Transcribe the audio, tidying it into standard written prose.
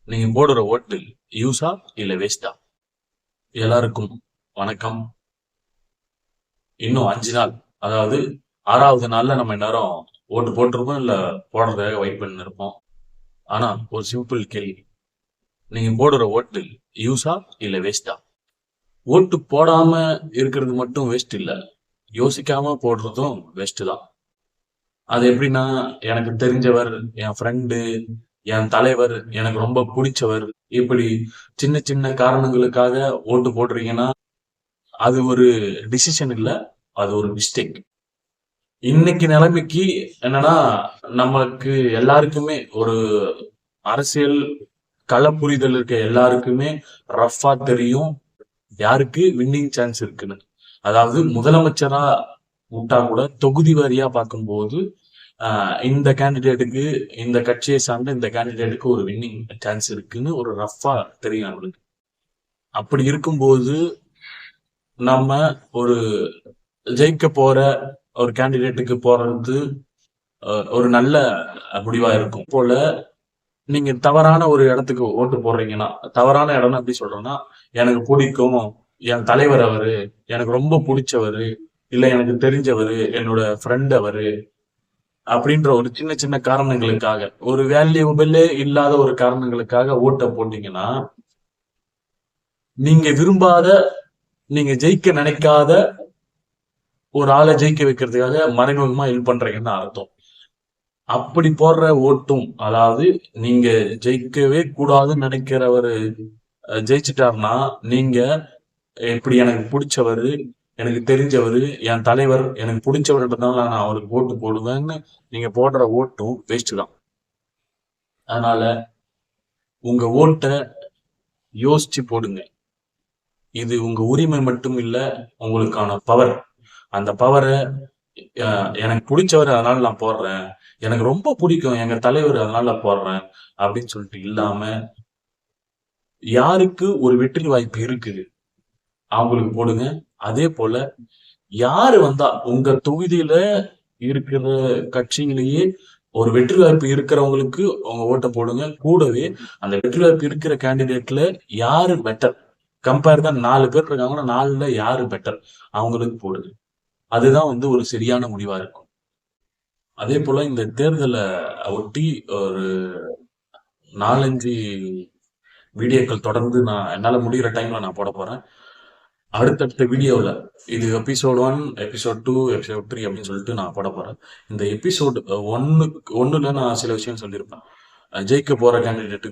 நீங்க போடுற ஓட்டு யூஸா இல்ல வேஸ்டா? எல்லாருக்கும் வணக்கம். இன்னும் 5 நாள், அதாவது 6வது நாள்ல நம்ம எல்லாரும் ஓட்டு போட்டிருப்போம், இல்ல போடுறதுக்காக வெயிட் பண்ணி இருப்போம். ஆனா ஒரு சிம்பிள் கேள்வி, நீங்க போடுற ஓட்டு யூஸா இல்ல வேஸ்டா? ஓட்டு போடாம இருக்கிறது மட்டும் வேஸ்ட் இல்ல, யோசிக்காம போடுறதும் வேஸ்ட் தான். அது எப்படின்னா, எனக்கு தெரிஞ்சவர், என் ஃப்ரெண்டு, என் தலைவர், எனக்கு ரொம்ப பிடிச்சவர், இப்படி சின்ன சின்ன காரணங்களுக்காக ஓட்டு போடுறீங்கன்னா அது ஒரு டிசிஷன் இல்ல, அது ஒரு மிஸ்டேக். இன்னைக்கு நிலைமைக்கு என்னன்னா, நமக்கு எல்லாருக்குமே ஒரு அரசியல் கள புரிதல் இருக்க எல்லாருக்குமே ரஃபா தெரியும் யாருக்கு வின்னிங் சான்ஸ் இருக்குன்னு. அதாவது முதலமைச்சரா விட்டா கூட தொகுதி வாரியா பார்க்கும்போது இந்த கேண்டிடேட்டுக்கு, இந்த கட்சியை சார்ந்த இந்த கேண்டிடேட்டுக்கு ஒரு வின்னிங் சான்ஸ் இருக்குன்னு ஒரு ரஃபா தெரியும் அவங்களுக்கு. அப்படி இருக்கும்போது நம்ம ஒரு ஜெயிக்க போற ஒரு கேண்டிடேட்டுக்கு போறது ஒரு நல்ல முடிவா இருக்கும். போல நீங்க தவறான ஒரு இடத்துக்கு ஓட்டு போடுறீங்கன்னா, தவறான இடம்னு எப்படி சொல்றேன்னா, எனக்கு பிடிக்கும், என் தலைவர் அவரு, எனக்கு ரொம்ப பிடிச்சவரு, இல்ல எனக்கு தெரிஞ்சவரு, என்னோட ஃப்ரெண்ட் அவரு, அப்படின்ற ஒரு சின்ன சின்ன காரணங்களுக்காக, ஒரு வேல்யூபிளே இல்லாத ஒரு காரணங்களுக்காக ஓட்ட போட்டீங்கன்னா, நீங்க விரும்பாத, நீங்க ஜெயிக்க நினைக்காத ஒரு ஆளை ஜெயிக்க வைக்கிறதுக்காக மறைமுகமா ஹெல்ப் பண்றீங்கன்னு அர்த்தம். அப்படி போடுற ஓட்டும், அதாவது நீங்க ஜெயிக்கவே கூடாதுன்னு நினைக்கிறவரு ஜெயிச்சிட்டாருன்னா, நீங்க இப்படி எனக்கு பிடிச்சவரு, எனக்கு தெரிஞ்சவரு, என் தலைவர், எனக்கு பிடிச்சவர்ன்றதுனால நான் அவருக்கு ஓட்டு போடுவேன்னு நீங்க போடுற ஓட்டும் வேஸ்ட் தான். அதனால உங்க ஓட்ட யோசிச்சு போடுங்க. இது உங்க உரிமை மட்டும் இல்ல, உங்களுக்கான பவர். அந்த பவரை எனக்கு பிடிச்சவர் அதனால நான் போடுறேன், எனக்கு ரொம்ப பிடிக்கும் எங்க தலைவர் அதனால போடுறேன் அப்படின்னு சொல்லிட்டு இல்லாம, யாருக்கு ஒரு வெற்றி வாய்ப்பு இருக்குது அவங்களுக்கு போடுங்க. அதே போல யாரு வந்தா உங்க தொகுதியில இருக்கிற கட்சியிலேயே ஒரு வெற்றி வாய்ப்பு இருக்கிறவங்களுக்கு உங்க ஓட்டை போடுங்க. கூடவே அந்த வெற்றி வாய்ப்பு இருக்கிற கேண்டிடேட்ல யாரு பெட்டர், கம்பேர் தான் 4 பேர் இருக்காங்கன்னா 4ல யாரு பெட்டர் அவங்களுக்கு போடுங்க. அதுதான் வந்து ஒரு சரியான முடிவா இருக்கும். அதே போல இந்த தேர்தலை ஒட்டி ஒரு 4-5 வீடியோக்கள் தொடர்ந்து நான் என்னால முடிகிற டைம்ல நான் போட போறேன். அடுத்தடுத்த வீடியோவில் இது எபிசோட் 1, எபிசோட் 2, எபிசோட் 3 அப்படின்னு சொல்லிட்டு நான் போட போறேன். இந்த எபிசோட் ஒன்னுல நான் சில விஷயம் சொல்லியிருப்பேன். ஜெயிக்க போற கேண்டிடேட்